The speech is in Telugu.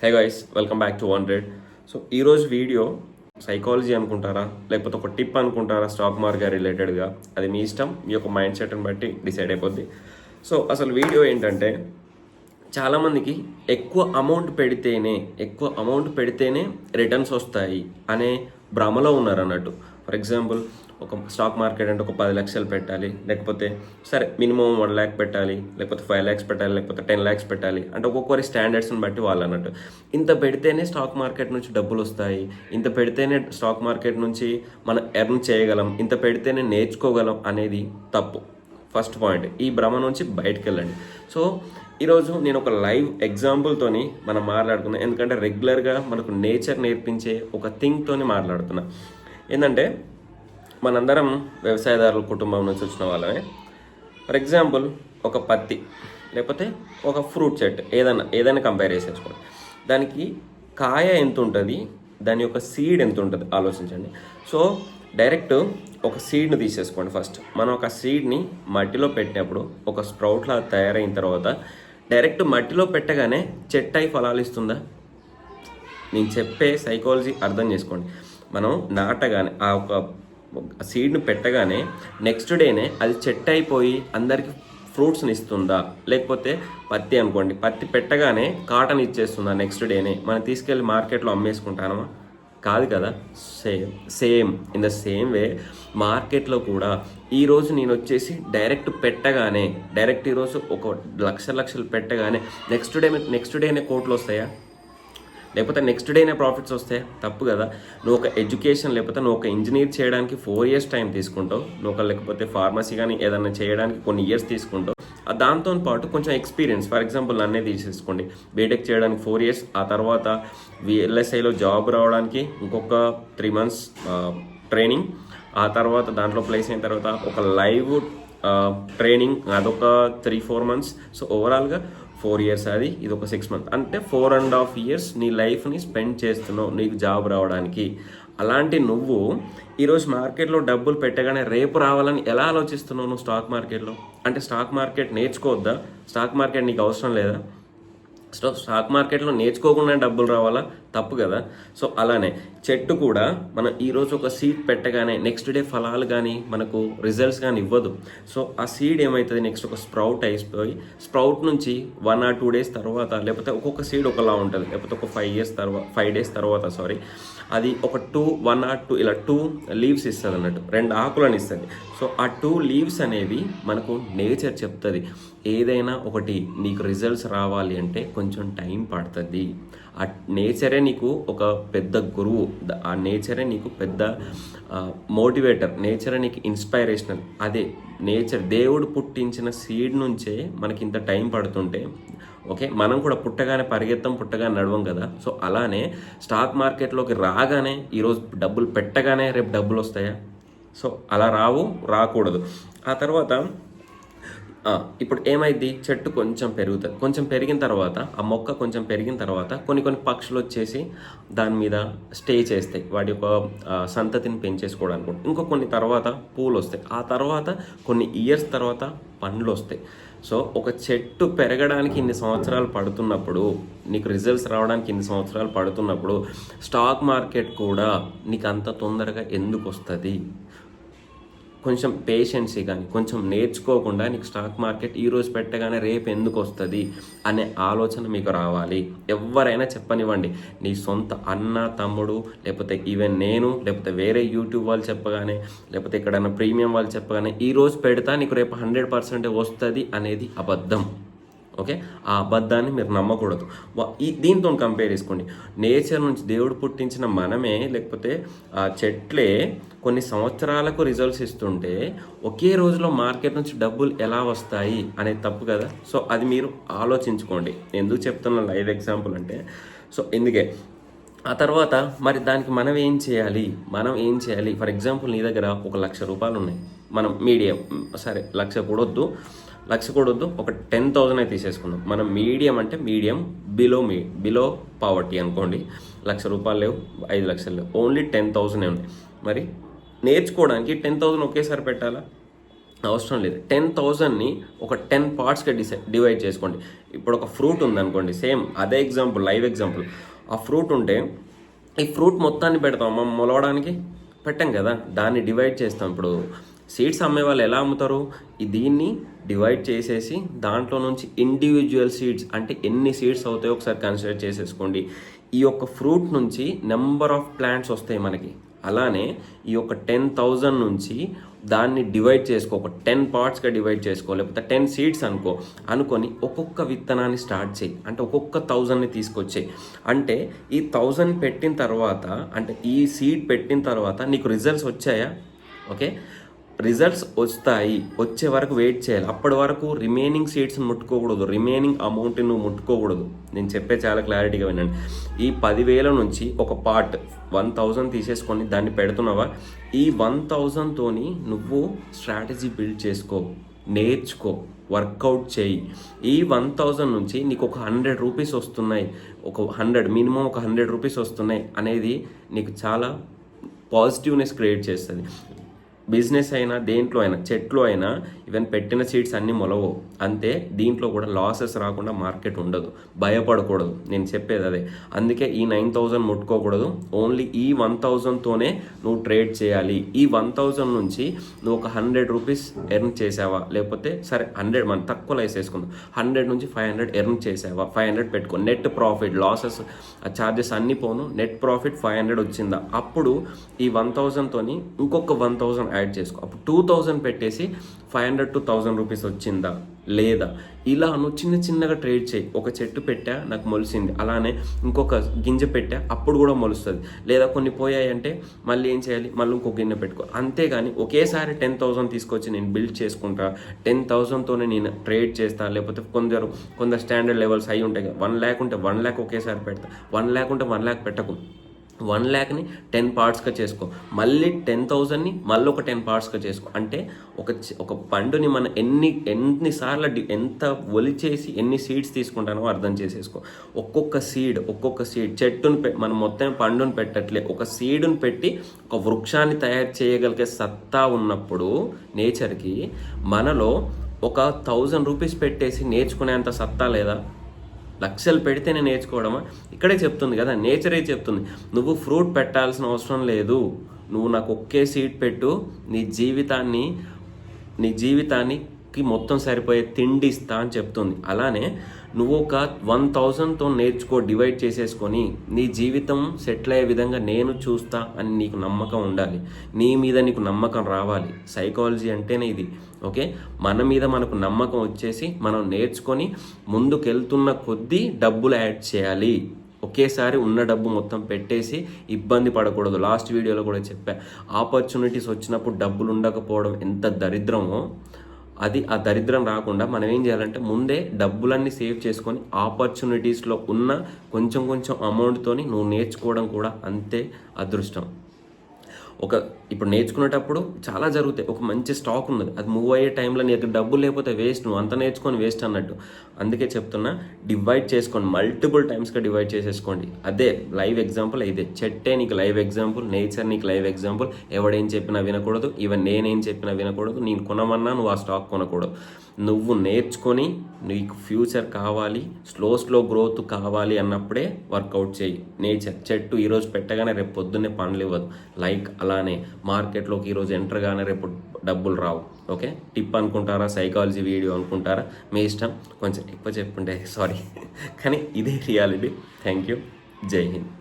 Hey guys, welcome back to 100. So ఈరోజు వీడియో సైకాలజీ అనుకుంటారా లేకపోతే ఒక టిప్ అనుకుంటారా స్టాక్ మార్కెట్ రిలేటెడ్గా, అది మీ ఇష్టం. మీ యొక్క మైండ్ సెట్ని బట్టి డిసైడ్ అయిపోద్ది. సో అసలు వీడియో ఏంటంటే, చాలామందికి ఎక్కువ అమౌంట్ పెడితేనే రిటర్న్స్ వస్తాయి అనే భ్రమలో ఉన్నారు అన్నట్టు. ఫర్ ఎగ్జాంపుల్, ఒక స్టాక్ మార్కెట్ అంటే ఒక 10 లక్షలు పెట్టాలి, లేకపోతే సరే మినిమం 1 lakh పెట్టాలి, లేకపోతే 5 lakhs పెట్టాలి, లేకపోతే 10 lakhs పెట్టాలి అంటే ఒక్కొక్కరి స్టాండర్డ్స్ని బట్టి వాళ్ళు అన్నట్టు. ఇంత పెడితేనే స్టాక్ మార్కెట్ నుంచి డబ్బులు వస్తాయి, ఇంత పెడితేనే స్టాక్ మార్కెట్ నుంచి మనం ఎర్న్ చేయగలం, ఇంత పెడితేనే నేర్చుకోగలం అనేది తప్పు. ఫస్ట్ పాయింట్, ఈ భ్రమ నుంచి బయటకు వెళ్ళండి. సో ఈరోజు నేను ఒక లైవ్ ఎగ్జాంపుల్తోని మనం మాట్లాడుకున్నాను, ఎందుకంటే రెగ్యులర్గా మనకు నేచర్ నేర్పించే ఒక థింగ్తోని మాట్లాడుతున్నా. ఏంటంటే, మనందరం వ్యవసాయదారుల కుటుంబం నుంచి వచ్చిన వాళ్ళమే. ఫర్ ఎగ్జాంపుల్, ఒక పత్తి లేకపోతే ఒక ఫ్రూట్ చెట్టు ఏదైనా కంపేర్ చేసేసుకోండి. దానికి కాయ ఎంత ఉంటుంది, దాని యొక్క సీడ్ ఎంత ఉంటుంది ఆలోచించండి. సో డైరెక్ట్ ఒక సీడ్ని తీసేసుకోండి. ఫస్ట్ మనం ఒక సీడ్ని మట్టిలో పెట్టినప్పుడు ఒక స్ప్రౌట్లా తయారైన తర్వాత డైరెక్ట్ మట్టిలో పెట్టగానే చెట్టు అయి ఫలాలు ఇస్తుందా? నేను చెప్పే సైకాలజీ అర్థం చేసుకోండి. మనం నాటగానే ఆ ఒక సీడ్ని పెట్టగానే నెక్స్ట్ డేనే అది చెట్టు అయిపోయి అందరికి ఫ్రూట్స్ని ఇస్తుందా? లేకపోతే పత్తి అనుకోండి, పత్తి పెట్టగానే కాటన్ ఇచ్చేస్తుందా నెక్స్ట్ డేనే? మనం తీసుకెళ్ళి మార్కెట్లో అమ్మేసుకుంటానమా? కాదు కదా. Same in the same way మార్కెట్లో కూడా ఈరోజు నేను వచ్చేసి డైరెక్ట్ పెట్టగానే, డైరెక్ట్ ఈరోజు ఒక లక్షలు పెట్టగానే నెక్స్ట్ డేనే కోట్లు వస్తాయా? లేకపోతే నెక్స్ట్ డేనే ప్రాఫిట్స్ వస్తాయి? తప్పు కదా. నువ్వు ఒక ఎడ్యుకేషన్ లేకపోతే నువ్వు ఒక ఇంజనీర్ చేయడానికి 4 years టైం తీసుకుంటావు, లేకపోతే ఫార్మసీ కానీ ఏదైనా చేయడానికి కొన్ని ఇయర్స్ తీసుకుంటావు. దాంతో పాటు కొంచెం ఎక్స్పీరియన్స్, ఫర్ ఎగ్జాంపుల్ నన్నే తీసేసుకోండి, బీటెక్ చేయడానికి 4 years, ఆ తర్వాత VLSIలో జాబ్ రావడానికి ఇంకొక 3 months ట్రైనింగ్, ఆ తర్వాత దాంట్లో ప్లేస్ అయిన తర్వాత ఒక లైవ్ ట్రైనింగ్, అదొక 3-4 months. సో ఓవరాల్గా 4 years, అది ఇది ఒక 6 months, అంటే 4.5 years నీ లైఫ్ని స్పెండ్ చేస్తున్నావు నీకు జాబ్ రావడానికి. అలాంటి నువ్వు ఈరోజు మార్కెట్లో డబ్బులు పెట్టగానే రేపు రావాలని ఎలా ఆలోచిస్తున్నావు నువ్వు స్టాక్ మార్కెట్లో? అంటే స్టాక్ మార్కెట్ నేర్చుకోవద్దా? స్టాక్ మార్కెట్ నీకు అవసరం లేదా? స్టాక్ మార్కెట్లో నేర్చుకోకుండా డబ్బులు రావాలా? తప్పు కదా. సో అలానే చెట్టు కూడా మనం ఈరోజు ఒక సీడ్ పెట్టగానే నెక్స్ట్ డే ఫలాలు కానీ మనకు రిజల్ట్స్ కానీ ఇవ్వదు. సో ఆ సీడ్ ఏమవుతుంది, నెక్స్ట్ ఒక స్ప్రౌట్ అయిపోయి స్ప్రౌట్ నుంచి 1 or 2 days తర్వాత, లేకపోతే ఒక్కొక్క సీడ్ ఒకలా ఉంటుంది, లేకపోతే ఒక 5 days తర్వాత అది ఒక 1 or 2 ఇలా 2 leaves ఇస్తుంది అన్నట్టు, 2 ఆకులను ఇస్తుంది. సో ఆ 2 leaves అనేవి మనకు నేచర్ చెప్తుంది, ఏదైనా ఒకటి నీకు రిజల్ట్స్ రావాలి అంటే కొంచెం టైం పడుతుంది. ఆ నేచరే నీకు ఒక పెద్ద గురువు, ఆ నేచరే నీకు పెద్ద మోటివేటర్, నేచరే నీకు ఇన్స్పైరేషనల్. అదే నేచర్, దేవుడు పుట్టించిన సీడ్ నుంచే మనకి ఇంత టైం పడుతుంటే ఓకే, మనం కూడా పుట్టగానే నడవం కదా. సో అలానే స్టాక్ మార్కెట్లోకి రాగానే ఈరోజు డబ్బులు పెట్టగానే రేపు డబ్బులు వస్తాయా? సో అలా రాకూడదు. ఆ తర్వాత ఇప్పుడు ఏమైంది, చెట్టు కొంచెం పెరుగుతుంది, కొంచెం పెరిగిన తర్వాత ఆ మొక్క కొంచెం పెరిగిన తర్వాత కొన్ని పక్షులు వచ్చేసి దాని మీద స్టే చేస్తాయి, వాటి యొక్క సంతతిని పెంచేసుకోవడానికి. కొన్ని తర్వాత పూలు వస్తాయి, ఆ తర్వాత కొన్ని ఇయర్స్ తర్వాత పండ్లు వస్తాయి. సో ఒక చెట్టు పెరగడానికి ఇన్ని సంవత్సరాలు పడుతున్నప్పుడు, నీకు రిజల్ట్స్ రావడానికి ఇన్ని సంవత్సరాలు పడుతున్నప్పుడు స్టాక్ మార్కెట్ కూడా నీకు అంత తొందరగా ఎందుకు వస్తుంది? కొంచెం పేషెన్సీ కానీ కొంచెం నేర్చుకోకుండా నీకు స్టాక్ మార్కెట్ ఈరోజు పెట్టగానే రేపు ఎందుకు వస్తుంది అనే ఆలోచన మీకు రావాలి. ఎవరైనా చెప్పనివ్వండి, నీ సొంత అన్న తమ్ముడు, లేకపోతే ఈవెన్ నేను, లేకపోతే వేరే యూట్యూబ్ వాళ్ళు చెప్పగానే, లేకపోతే ఎక్కడైనా ప్రీమియం వాళ్ళు చెప్పగానే ఈరోజు పెడతా నీకు రేపు 100% వస్తుంది అనేది అబద్ధం. ఓకే, ఆ అబద్ధాన్ని మీరు నమ్మకూడదు. దీంతో కంపేర్ చేసుకోండి. నేచర్ నుంచి దేవుడు పుట్టించిన మనమే, లేకపోతే ఆ చెట్లే కొన్ని సంవత్సరాలకు రిజల్ట్స్ ఇస్తుంటే ఒకే రోజులో మార్కెట్ నుంచి డబ్బులు ఎలా వస్తాయి అనేది తప్పు కదా. సో అది మీరు ఆలోచించుకోండి. ఎందుకు చెప్తున్న లైవ్ ఎగ్జాంపుల్ అంటే, సో ఎందుకే ఆ తర్వాత మరి దానికి మనం ఏం చేయాలి? ఫర్ ఎగ్జాంపుల్, నీ దగ్గర 1,00,000 రూపాయలు ఉన్నాయి, మనం మీడియం, సరే 1,00,000 కూడా వద్దు, ఒక 10,000 తీసేసుకుందాం. మనం మీడియం అంటే మీడియం, బిలో పావర్టీ అనుకోండి. 1,00,000 రూపాయలు లేవు, 5 లక్షలు లేవు, ఓన్లీ 10,000 ఉన్నాయి. మరి నేర్చుకోవడానికి 10,000 ఒకేసారి పెట్టాలా? అవసరం లేదు. 10,000ని ఒక 10 పార్ట్స్గా డివైడ్ చేసుకోండి. ఇప్పుడు ఒక ఫ్రూట్ ఉందనుకోండి, సేమ్ అదే ఎగ్జాంపుల్, లైవ్ ఎగ్జాంపుల్. ఆ ఫ్రూట్ ఉంటే ఈ ఫ్రూట్ మొత్తాన్ని పెడతాం మనం మొలవడానికి? పెట్టాం కదా, దాన్ని డివైడ్ చేస్తాం. ఇప్పుడు సీడ్స్ అమ్మే వాళ్ళు ఎలా అమ్ముతారు? దీన్ని డివైడ్ చేసేసి దాంట్లో నుంచి ఇండివిజువల్ సీడ్స్, అంటే ఎన్ని సీడ్స్ అవుతాయో ఒకసారి కన్సిడర్ చేసేసుకోండి. ఈ యొక్క ఫ్రూట్ నుంచి నెంబర్ ఆఫ్ ప్లాంట్స్ వస్తాయి మనకి. అలానే ఈ యొక్క 10,000 నుంచి దాన్ని డివైడ్ చేసుకో, ఒక 10 పార్ట్స్గా డివైడ్ చేసుకో, లేకపోతే 10 సీడ్స్ అనుకొని ఒక్కొక్క విత్తనాన్ని స్టార్ట్ చేయి. అంటే ఒక్కొక్క 1000ని తీసుకొచ్చేయి. అంటే ఈ 1000 పెట్టిన తర్వాత, అంటే ఈ సీడ్ పెట్టిన తర్వాత నీకు రిజల్ట్స్ వచ్చాయా? ఓకే, రిజల్ట్స్ వస్తాయి, వచ్చే వరకు వెయిట్ చేయాలి. అప్పటి వరకు రిమైనింగ్ సీడ్స్ని ముట్టుకోకూడదు, రిమైనింగ్ అమౌంట్ని నువ్వు ముట్టుకోకూడదు. నేను చెప్పే చాలా క్లారిటీగా వినండి. ఈ 10,000 నుంచి ఒక పార్ట్ 1,000 తీసేసుకొని దాన్ని పెడుతున్నావా? ఈ 1,000తోని నువ్వు స్ట్రాటజీ బిల్డ్ చేసుకో, నేర్చుకో, వర్కౌట్ చేయి. ఈ 1,000 నుంచి నీకు ఒక 100 రూపీస్ వస్తున్నాయి, మినిమం ఒక 100 రూపీస్ వస్తున్నాయి అనేది నీకు చాలా పాజిటివ్నెస్ క్రియేట్ చేస్తుంది. బిజినెస్ అయినా, దేంట్లో అయినా, చెట్లు అయినా, ఈవెన్ పెట్టిన సీడ్స్ అన్నీ మొలవు. అంతే, దీంట్లో కూడా లాసెస్ రాకుండా మార్కెట్ ఉండదు. భయపడకూడదు, నేను చెప్పేది అదే. అందుకే ఈ 9,000 ముట్టుకోకూడదు. ఓన్లీ ఈ 1,000తోనే నువ్వు ట్రేడ్ చేయాలి. ఈ 1,000 నుంచి నువ్వు ఒక 100 రూపీస్ ఎర్న్ చేసావా, లేకపోతే సరే 100 మనం తక్కువలో వేసేసుకుందాం, 100 నుంచి 500 ఎర్న్ చేసావా, 500 పెట్టుకో. నెట్ ప్రాఫిట్, లాసెస్, ఛార్జెస్ అన్నీ పోను, నెట్ ప్రాఫిట్ 500 వచ్చిందా, అప్పుడు ఈ 1,000తోని ఇంకొక 1,000 యాడ్ చేసుకో. అప్పుడు 2,000 పెట్టేసి 500 to 1,000 రూపీస్ వచ్చిందా లేదా, ఇలా నువ్వు చిన్న చిన్నగా ట్రేడ్ చేయి. ఒక చెట్టు పెట్టా, నాకు మొలిసింది, అలానే ఇంకొక గింజ పెట్టా, అప్పుడు కూడా మొలుస్తుంది. లేదా కొన్ని పోయాయంటే మళ్ళీ ఏం చేయాలి, మళ్ళీ ఇంకొక గిన్నె పెట్టుకో. అంతేగాని ఒకేసారి 10,000 తీసుకొచ్చి నేను బిల్డ్ చేసుకుంటా, 10,000తోనే నేను ట్రేడ్ చేస్తా, లేకపోతే కొందరు స్టాండర్డ్ లెవెల్స్ అయి ఉంటాయి కదా, 1 lakh ఉంటే 1 lakh ఒకేసారి పెడతా, 1 lakh ఉంటే 1 lakh పెట్టకు. 1 lakhని 10 పార్ట్స్గా చేసుకో, మళ్ళీ 10,000ని మళ్ళీ ఒక 10 పార్ట్స్గా చేసుకో. అంటే ఒక పండుని మనం ఎన్నిసార్లు ఎంత ఒలిచేసి ఎన్ని సీడ్స్ తీసుకుంటానో అర్థం చేసేసుకో. ఒక్కొక్క సీడ్ చెట్టుని మనం మొత్తం పండుని పెట్టట్లే, ఒక సీడుని పెట్టి ఒక వృక్షాన్ని తయారు చేయగలిగే సత్తా ఉన్నప్పుడు నేచర్కి, మనలో ఒక 1,000 రూపీస్ పెట్టేసి నేర్చుకునేంత సత్తా లేదా? లక్షలు పెడితేనే నేర్చుకోవడమా? ఇక్కడే చెప్తుంది కదా, నేచరే చెప్తుంది, నువ్వు ఫ్రూట్ పెట్టాల్సిన అవసరం లేదు, నువ్వు నాకు ఒకే సీడ్ పెట్టు, నీ జీవితానికి మొత్తం సరిపోయే తిండి ఇస్తా అని చెప్తుంది. అలానే నువ్వు ఒక 1,000తో నేర్చుకో, డివైడ్ చేసేసుకొని నీ జీవితం సెటిల్ అయ్యే విధంగా నేను చూస్తా అని నీకు నమ్మకం ఉండాలి. నీ మీద నీకు నమ్మకం రావాలి. సైకాలజీ అంటేనే ఇది. ఓకే, మన మీద మనకు నమ్మకం వచ్చేసి మనం నేర్చుకొని ముందుకెళ్తున్న కొద్దీ డబ్బులు యాడ్ చేయాలి. ఒకేసారి ఉన్న డబ్బు మొత్తం పెట్టేసి ఇబ్బంది పడకూడదు. లాస్ట్ వీడియోలో కూడా చెప్పా, ఆపర్చునిటీస్ వచ్చినప్పుడు డబ్బులు ఉండకపోవడం ఎంత దరిద్రమో, ఆ దరిద్రం రాకుండా మనం ఏం చేయాలంటే ముందే డబ్బులన్నీ సేవ్ చేసుకొని ఆపర్చునిటీస్లో ఉన్న కొంచెం అమౌంట్తోని నువ్వు నేర్చుకోవడం కూడా అంతే అదృష్టం. ఇప్పుడు నేర్చుకునేటప్పుడు చాలా జరుగుతాయి. ఒక మంచి స్టాక్ ఉన్నది, అది మూవ్ అయ్యే టైంలో నీకు డబ్బులు లేకపోతే వేస్ట్, నువ్వు అంత నేర్చుకొని వేస్ట్ అన్నట్టు. అందుకే చెప్తున్నా, డివైడ్ చేసుకోండి, మల్టిపుల్ టైమ్స్గా డివైడ్ చేసేసుకోండి. అదే లైవ్ ఎగ్జాంపుల్, ఇదే చెట్టే నీకు లైవ్ ఎగ్జాంపుల్, నేచర్ నీకు లైవ్ ఎగ్జాంపుల్. ఎవడేం చెప్పినా వినకూడదు, ఈవెన్ నేనేం చెప్పినా వినకూడదు, నేను కొనమన్నా నువ్వు ఆ స్టాక్ కొనకూడదు. నువ్వు నేర్చుకొని నీకు ఫ్యూచర్ కావాలి, స్లో గ్రోత్ కావాలి అన్నప్పుడే వర్కౌట్ చేయి. నేచర్ చెట్టు ఈరోజు పెట్టగానే రేపు పొద్దున్నే పండ్లు ఇవ్వదు. లైక్ అలానే మార్కెట్లోకి ఈరోజు ఎంటర్ గానే రేపు డబ్బులు రావు. ఓకే, టిప్ అనుకుంటారా, సైకాలజీ వీడియో అనుకుంటారా, మీ ఇష్టం. కొంచెం ఎక్కువ చెప్పుంటే సారీ, కానీ ఇదే రియాలిటీ. థ్యాంక్ యూ, జై హింద్.